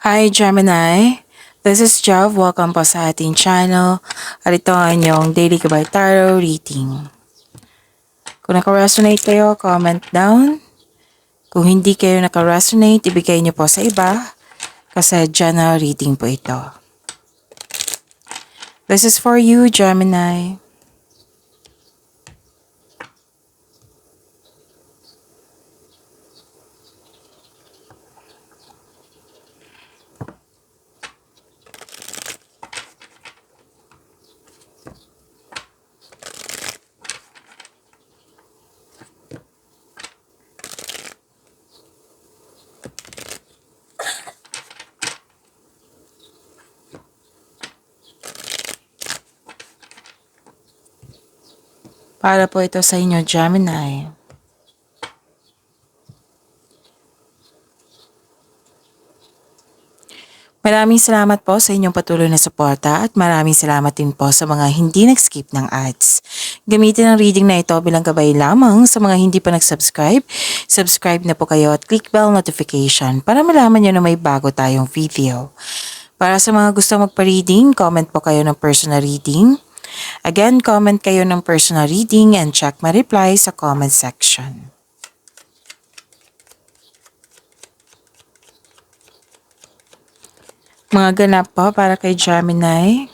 Hi Gemini, this is Jav. Welcome po sa ating channel. At ito ang inyong Daily Gabay Tarot reading. Kung naka-resonate kayo, comment down. Kung hindi kayo naka-resonate, ibigay niyo po sa iba kasi general reading po ito. This is for you, Gemini. Para po ito sa inyo, Gemini. Maraming salamat po sa inyong patuloy na suporta at maraming salamat din po sa mga hindi nag-skip ng ads. Gamitin ang reading na ito bilang gabay lamang sa mga hindi pa nag-subscribe. Subscribe na po kayo at click bell notification para malaman nyo na may bago tayong video. Para sa mga gusto magpa-reading, comment po kayo ng personal reading. Again, comment kayo ng personal reading and check my reply sa comment section. Mga ganap po para kay Gemini.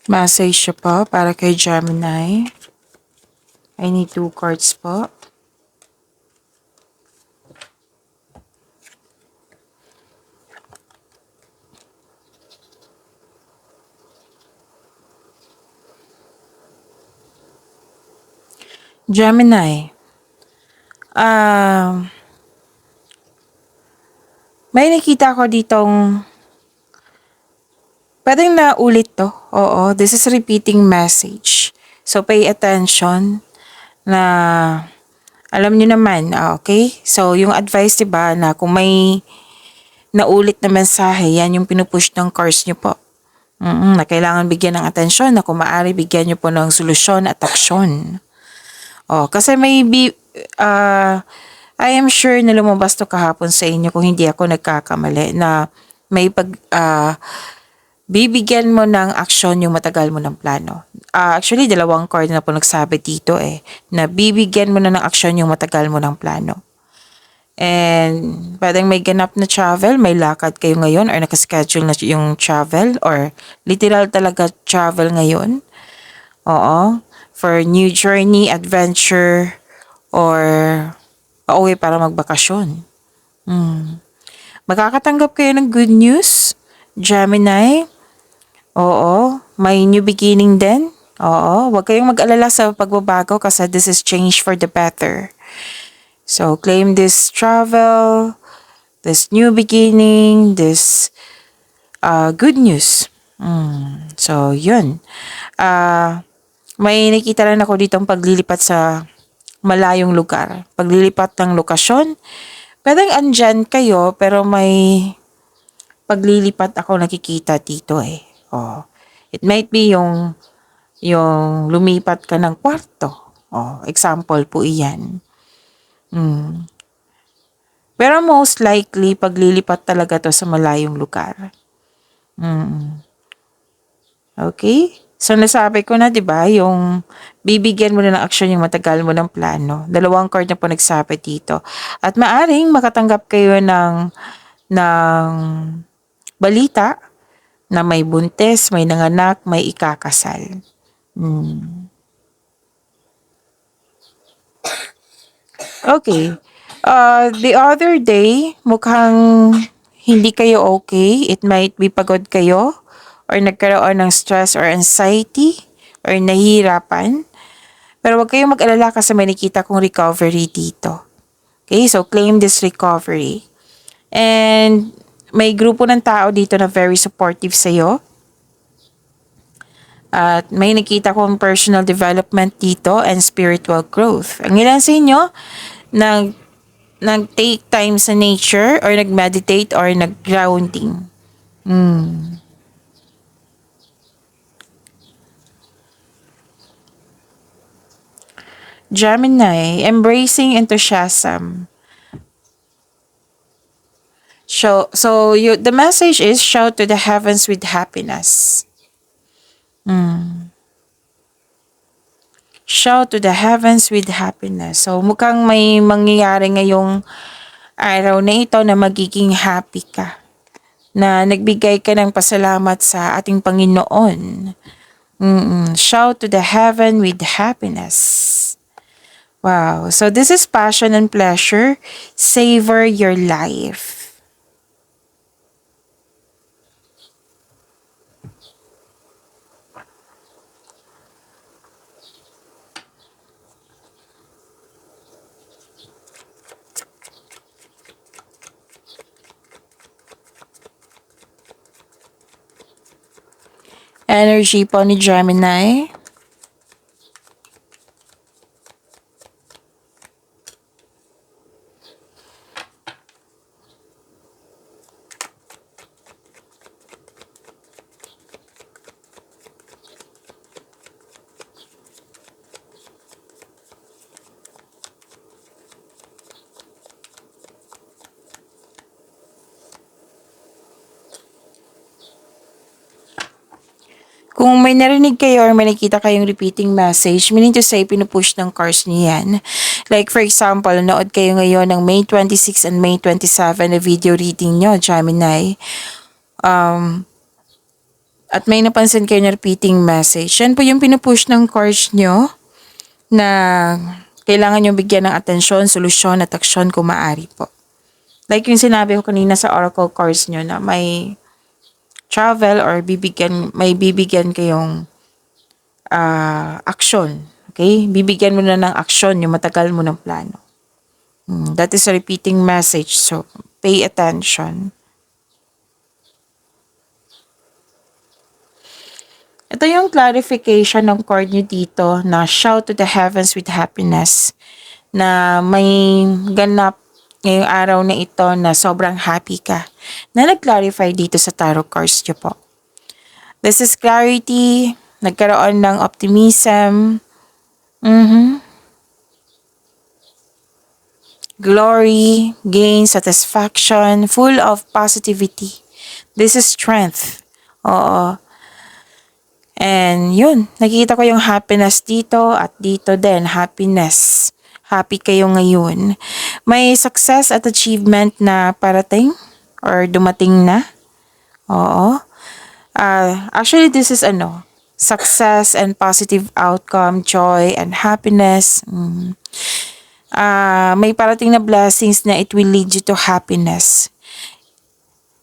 Message siya po para kay Gemini. I need 2 cards po. Gemini. May nakita ko ditong pwedeng naulit to. Oo, this is repeating message. So, pay attention na alam niyo naman, okay? So, yung advice, diba, na kung may naulit na mensahe, yan yung pinupush ng cards niyo po. Na kailangan bigyan ng atensyon, na kung maaari bigyan niyo po ng solusyon at aksyon. Kasi I am sure na lumabas to kahapon sa inyo kung hindi ako nagkakamali na may bibigyan mo ng aksyon yung matagal mo ng plano. Actually, 2 card na po nagsabi dito na bibigyan mo na ng aksyon yung matagal mo ng plano. And pwedeng may ganap na travel, may lakad kayo ngayon or nakaschedule na yung travel or literal talaga travel ngayon. For new journey, adventure, or pauwi para magbakasyon. Makakatanggap kayo ng good news, Gemini. May new beginning din. Huwag kayong mag-alala sa pagbabago kasi this is change for the better. So, claim this travel, this new beginning, this good news. So, yun. May nakita rin ako ditong paglilipat sa malayong lugar. Paglilipat ng lokasyon. Pwedeng andyan kayo pero may paglilipat ako nakikita dito It might be yung lumipat ka ng kwarto. Example po iyan. Pero most likely, paglilipat talaga to sa malayong lugar. Okay? So, nasabi ko na, diba, yung bibigyan mo na ng aksyon yung matagal mo ng plano. 2 card na po nagsabi dito. At maaring makatanggap kayo ng balita na may buntis, may nanganak, may ikakasal. Okay. The other day, mukhang hindi kayo okay. It might be pagod kayo or nagkaroon ng stress or anxiety or nahihirapan. Pero huwag kayong mag-alala kasi may nakita kong recovery dito. Okay, so claim this recovery. And may grupo ng tao dito na very supportive sa'yo. At may nakita kong personal development dito and spiritual growth. Ang ilan sa inyo, nag-take time sa nature or nag-meditate or nag-grounding. Gemini, embracing enthusiasm. The message is shout to the heavens with happiness. Shout to the heavens with happiness. So mukhang may mangyayari ngayong araw na ito na magiging happy ka. Na nagbigay ka ng pasalamat sa ating Panginoon. Shout to the heaven with happiness. Wow. So this is passion and pleasure. Savor your life. Energy po ni Gemini. Kung may narinig kayo or may nakita kayong repeating message, meaning to say, pinupush ng cards niyan. Like for example, nood kayo ngayon ng May 26 and May 27 na video reading nyo, Gemini. At may napansin kayo na repeating message. Yan po yung pinupush ng cards nyo na kailangan nyo bigyan ng atensyon, solusyon at aksyon kung maaari po. Like yung sinabi ko kanina sa oracle cards nyo na may travel or may bibigyan kayong aksyon. Okay? Bibigyan mo na ng aksyon yung matagal mo ng plano. That is a repeating message. So, pay attention. Ito yung clarification ng card nyo dito na shout to the heavens with happiness na may ganap ngayong araw na ito na sobrang happy ka na nag-clarify dito sa tarot cards nyo po. This is clarity, nagkaroon ng optimism, glory, gain, satisfaction, full of positivity. This is strength. Oo. And yun, nakikita ko yung happiness dito at dito din, happiness. Happy kayo ngayon. May success at achievement na parating or dumating na. Oo. Actually, this is success and positive outcome, joy and happiness. May parating na blessings na it will lead you to happiness.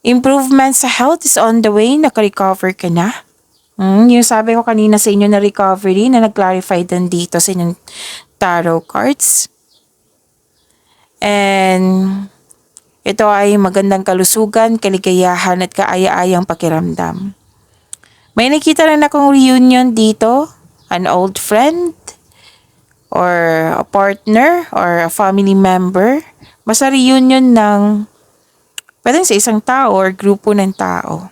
Improvement sa health is on the way. Naka-recover ka na. Yung sabi ko kanina sa inyo na recovery na nag-clarify din dito sa inyong tarot cards. And ito ay magandang kalusugan, kaligayahan at kaaya-ayang pakiramdam. May nakita rin akong reunion dito, an old friend or a partner or a family member. Basta reunion ng pwedeng sa isang tao or grupo ng tao.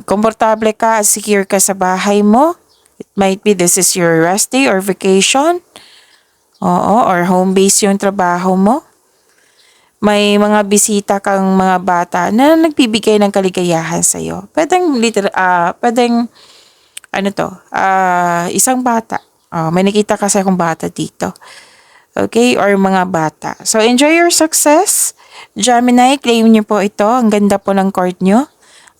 Komportable ka at secure ka sa bahay mo. It might be this is your rest day or vacation. Oo, or home base yung trabaho mo. May mga bisita kang mga bata na nagbibigay ng kaligayahan sa'yo. Pwedeng isang bata. May nakita kasi akong bata dito. Okay, or mga bata. So, enjoy your success. Gemini, claim niyo po ito. Ang ganda po ng card niyo.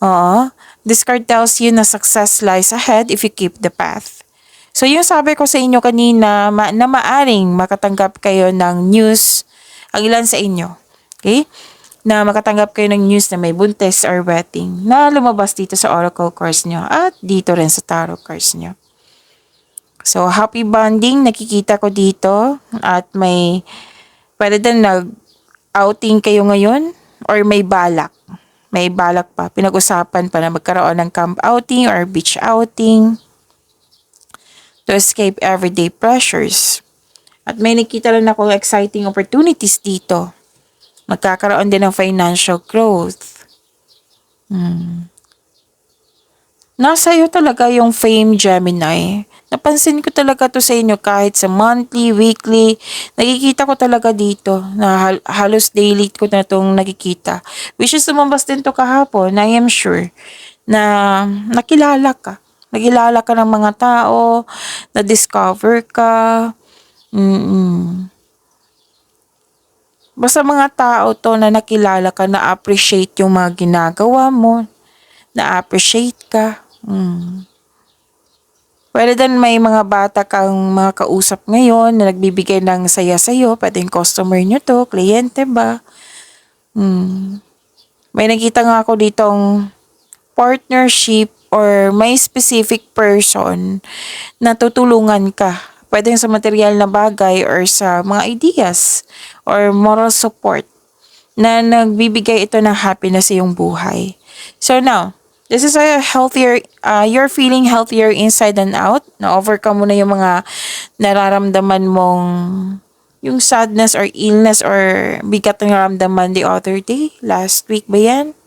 Oo. This card tells you na success lies ahead if you keep the path. So, yung sabi ko sa inyo kanina na maaring makatanggap kayo ng news ang ilan sa inyo. Okay? na makatanggap kayo ng news na may buntis or wedding na lumabas dito sa oracle cards nyo at dito rin sa tarot cards nyo. So, happy bonding, nakikita ko dito at pwede din nag-outing kayo ngayon or may balak. May balak pa, pinag-usapan pa na magkaroon ng camp outing or beach outing to escape everyday pressures. At may nakita rin ako exciting opportunities dito. Magkakaroon din ng financial growth. Nasa iyo talaga yung fame, Gemini. Napansin ko talaga to sa inyo kahit sa monthly, weekly. Nakikita ko talaga dito na halos daily ko na itong nakikita. Which is lumabas din to kahapon, I am sure, na nakilala ka. Nakilala ka ng mga tao, na-discover ka. Basta mga tao to na nakilala ka, na-appreciate yung mga ginagawa mo, na-appreciate ka. Pwede din may mga bata kang mga kausap ngayon na nagbibigay ng saya sa'yo. Pwedeng customer nyo to, kliyente ba? May nakita nga ako ditong partnership or may specific person na tutulungan ka. Pwedeng sa material na bagay or sa mga ideas or moral support na nagbibigay ito ng happiness sa iyong buhay. So now, this is a healthier, you're feeling healthier inside and out. Na-overcome mo na yung mga nararamdaman mong yung sadness or illness or bigat na nararamdaman the other day. Last week ba yan?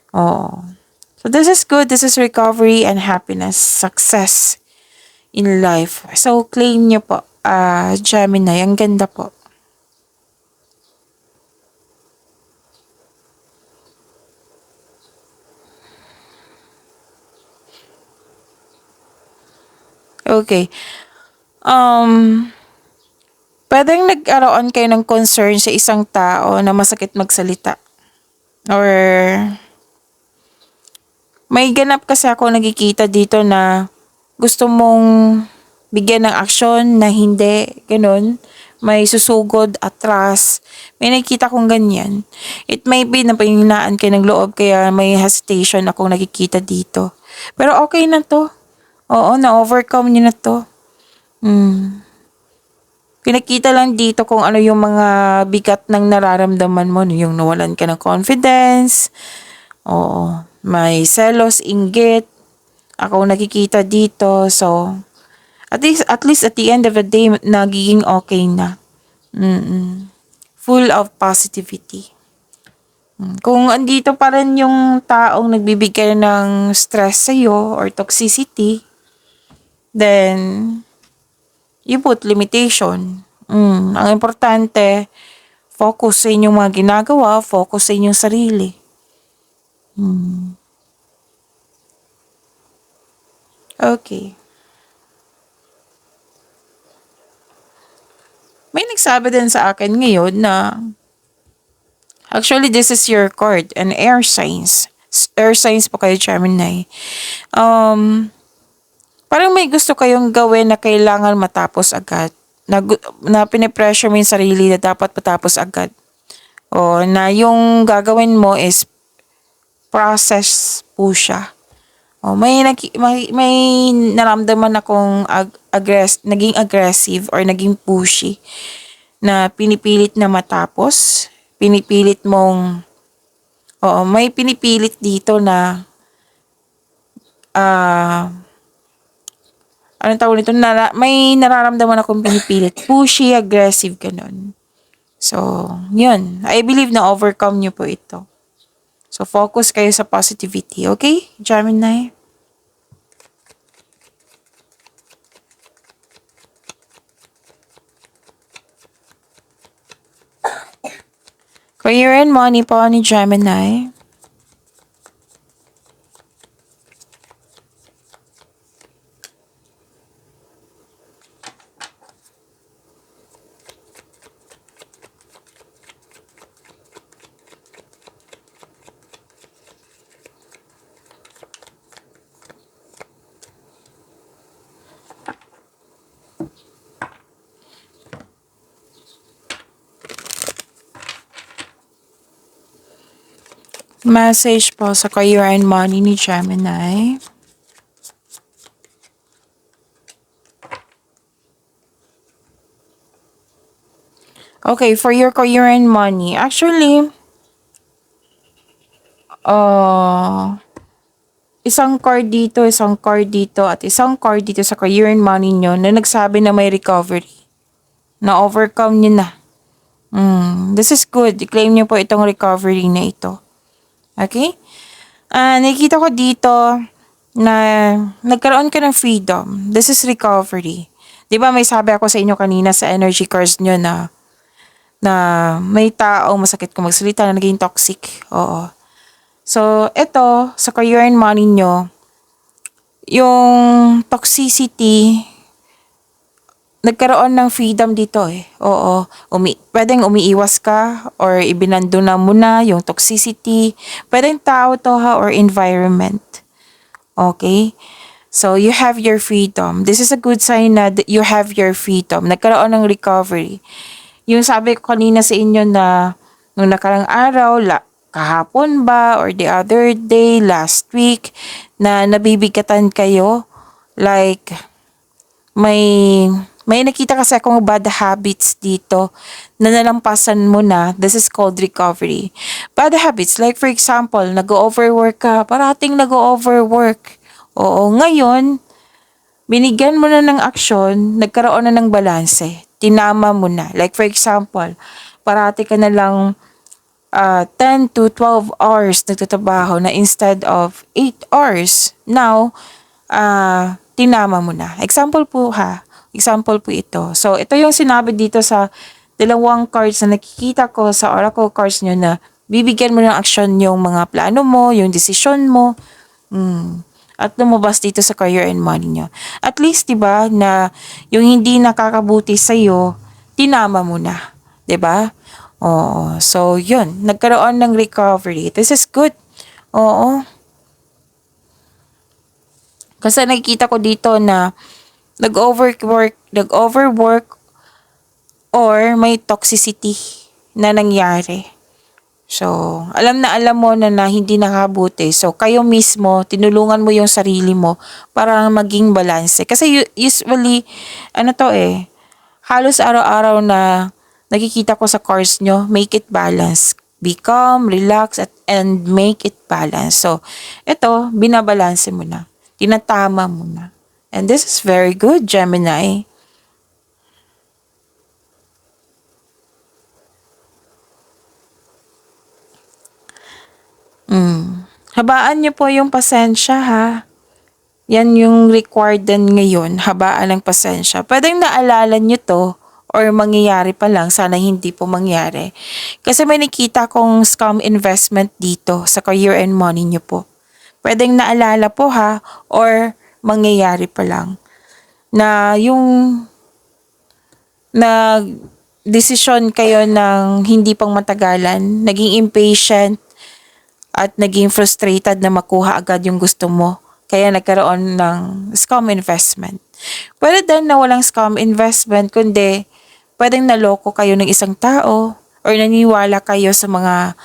Oh. So this is good. This is recovery and happiness, success in life. So claim nyo po, Gemini. Ang ganda po. Okay. Pwedeng nagkaroon kayo ng concern sa isang tao na masakit magsalita. Or may ganap kasi ako nakikita dito na gusto mong bigyan ng aksyon na hindi, ganun. May susugod, atras. May nakikita kong ganyan. It may be na panghinaan kayo ng loob kaya may hesitation akong nakikita dito. Pero okay na to. Oo, na-overcome niyo na to. Pinakita lang dito kung ano yung mga bigat ng nararamdaman mo. Yung nawalan ka ng confidence. Oo. May selos, inggit. Ako nakikita dito. So, at least at the end of the day, nagiging okay na. Full of positivity. Kung andito pa rin yung taong nagbibigay ng stress sa'yo or toxicity, then you put limitation. Ang importante, focus sa inyong mga ginagawa, focus sa inyong sarili. Okay. May nagsabi din sa akin ngayon na actually this is your card, an air signs. Air signs po kayo, Gemini. Parang may gusto kayong gawin na kailangan matapos agad. Na pinipressure mo yung sarili na dapat matapos agad. O na yung gagawin mo is process po siya. O may naramdaman akong naging aggressive or naging pushy na pinipilit na matapos. Pinipilit mong may pinipilit dito na anong tawag nito? May nararamdaman akong pinipilit. Pushy, aggressive, ganun. So, yun. I believe na overcome nyo po ito. So, focus kayo sa positivity. Okay, Gemini? Career and money po ni Gemini. Message po sa career and money ni Gemini. Okay, for your career and money, actually, isang card dito, at isang card dito sa career and money nyo na nagsabi na may recovery. Na-overcome nyo na. This is good. I-claim nyo po itong recovery na ito. Okay? Nakikita ko dito na nagkaroon ka ng freedom. This is recovery. Di ba may sabi ako sa inyo kanina sa energy cards nyo na may taong masakit kung magsalita na naging toxic. Oo. So, ito, sa career and money nyo, yung toxicity, nagkaroon ng freedom dito eh. Oo. Pwedeng umiiwas ka or ibinando na mo na yung toxicity. Pwedeng tao to ha or environment. Okay? So, you have your freedom. This is a good sign na you have your freedom. Nagkaroon ng recovery. Yung sabi ko kanina sa inyo na nung nakarang araw, kahapon ba or the other day, last week, na nabibigatan kayo, like, may nakita kasi akong bad habits dito na nalampasan mo na. This is called recovery. Bad habits, like for example, nag-overwork ka, parating nag-overwork. Oo, ngayon, binigyan mo na ng aksyon, nagkaroon na ng balanse, tinama mo na. Like for example, parati ka na lang 10 to 12 hours nagtatrabaho na instead of 8 hours. Now, tinama mo na. Example po ha. Example po ito. So, ito yung sinabi dito sa dalawang cards na nakikita ko sa oracle cards nyo na bibigyan mo ng aksyon yung mga plano mo, yung desisyon mo. At lumabas dito sa career and money nyo. At least, diba, na yung hindi nakakabuti sa'yo, tinama mo na. Diba? Oo. So, yun. Nagkaroon ng recovery. This is good. Oo. Kasi nakikita ko dito na nag-overwork or may toxicity na nangyari. So, alam mo na hindi nakabuti. So, kayo mismo, tinulungan mo yung sarili mo para maging balanse. Kasi usually, halos araw-araw na nakikita ko sa course nyo, make it balance. Be calm, relax, and make it balance. So, ito, binabalanse mo na. Tinatama mo na. And this is very good, Gemini. Habaan niyo po yung pasensya ha. Yan yung required din ngayon, habaan ng pasensya. Pwedeng naalala niyo to or mangyayari pa lang, sana hindi po mangyari. Kasi may nakita kong scam investment dito sa career and money niyo po. Pwedeng naalala po ha or mangyayari pa lang. Na yung desisyon kayo ng hindi pang matagalan, naging impatient, at naging frustrated na makuha agad yung gusto mo. Kaya nagkaroon ng scam investment. Pwede din na walang scam investment, kundi pwedeng naloko kayo ng isang tao or naniwala kayo sa mga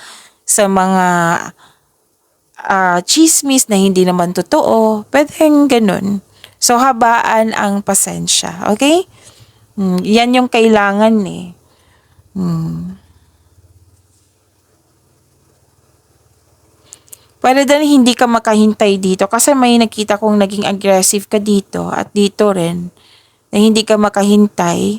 chismis na hindi naman totoo. Pwedeng ganun. So, habaan ang pasensya. Okay? Yan yung kailangan eh. Pwede din hindi ka makahintay dito kasi may nakita kong naging aggressive ka dito at dito rin na hindi ka makahintay.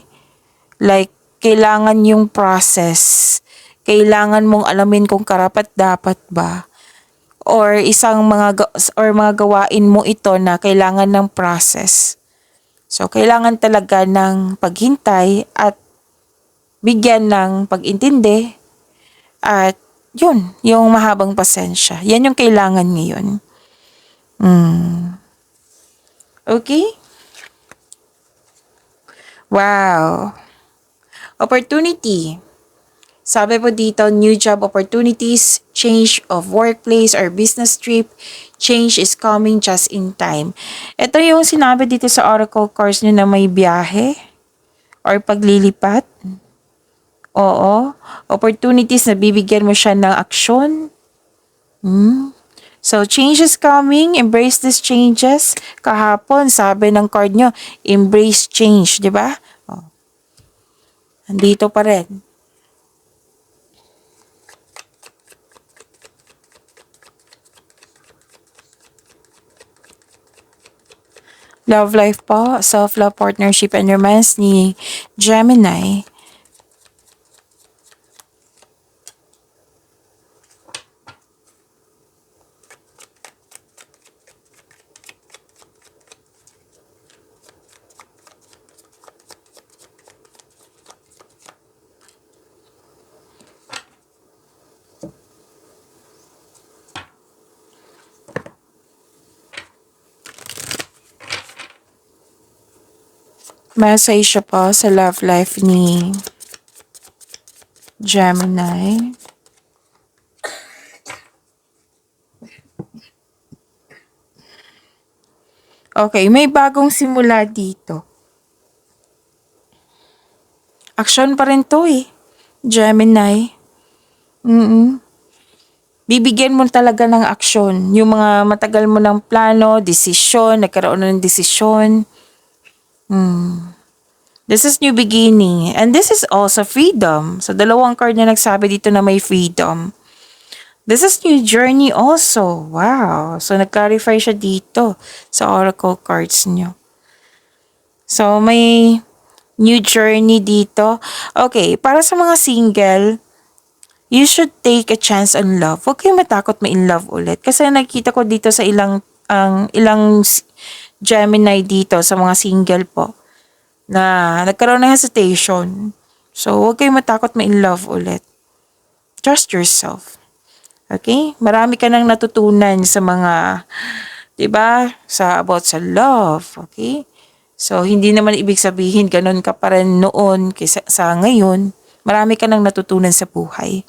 Like, kailangan yung process. Kailangan mong alamin kung karapat-dapat ba. Or mga gawain mo ito na kailangan ng process. So, kailangan talaga ng paghintay at bigyan ng pag-intindi at yun, yung mahabang pasensya. Yan yung kailangan ngayon. Okay? Wow. Opportunity. Sabi po dito, new job opportunities, change of workplace or business trip, change is coming just in time. Ito yung sinabi dito sa oracle cards nyo na may biyahe or paglilipat. Oo. Opportunities na bibigyan mo siya ng aksyon. So, change is coming. Embrace these changes. Kahapon, sabi ng card nyo, embrace change, di ba? Oh, nandito pa rin. Love life po, self-love, partnership, and romance ni Gemini. Message siya po sa love life ni Gemini. Okay, may bagong simula dito. Aksyon pa rin to eh, Gemini. Bibigyan mo talaga ng aksyon. Yung mga matagal mo ng plano, desisyon, nagkaroon na ng desisyon. This is new beginning. And this is also freedom. So, dalawang card na nagsabi dito na may freedom. This is new journey also. Wow. So, nag-clarify siya dito sa oracle cards nyo. So, may new journey dito. Okay, para sa mga single, you should take a chance on love. Huwag kayong matakot ma-in love ulit. Kasi nakita ko dito sa ilang Gemini dito sa mga single po na nagkaroon ng hesitation. So, huwag kayong matakot ma-in love ulit. Trust yourself. Okay? Marami ka nang natutunan sa mga, 'di ba? About sa love, okay? So, hindi naman ibig sabihin ganun ka pa rin noon kaysa sa ngayon. Marami ka nang natutunan sa buhay.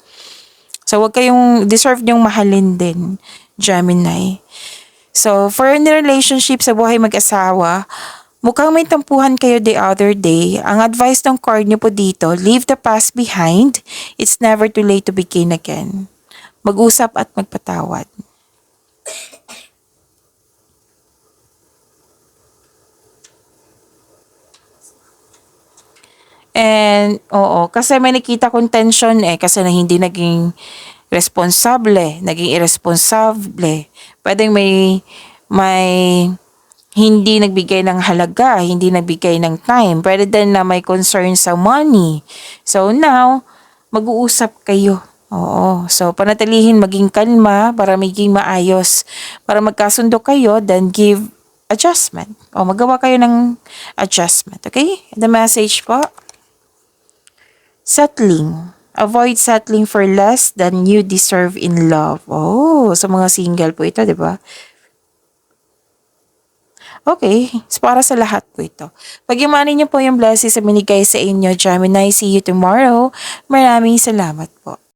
So, huwag kayong deserve niyong mahalin din, Gemini. So, for in the relationship sa buhay mag-asawa, mukhang may tampuhan kayo the other day. Ang advice ng card niyo po dito, leave the past behind. It's never too late to begin again. Mag-usap at magpatawad. And, oo, kasi may nakita kong tension kasi na hindi naging responsable, naging irresponsable. Pwedeng may hindi nagbigay ng halaga, hindi nagbigay ng time. Pwede din na may concern sa money. So now, mag-uusap kayo. Oo. So, panatilihin maging kalma para maging maayos. Para magkasundo kayo, then give adjustment. O, magawa kayo ng adjustment. Okay? The message po. Settling. Avoid settling for less than you deserve in love. Oh, sa mga single po ito, di ba? Okay, so para sa lahat po ito. Pag-imanin niyo po yung blessings sa binigay sa inyo, Gemini. See you tomorrow. Maraming salamat po.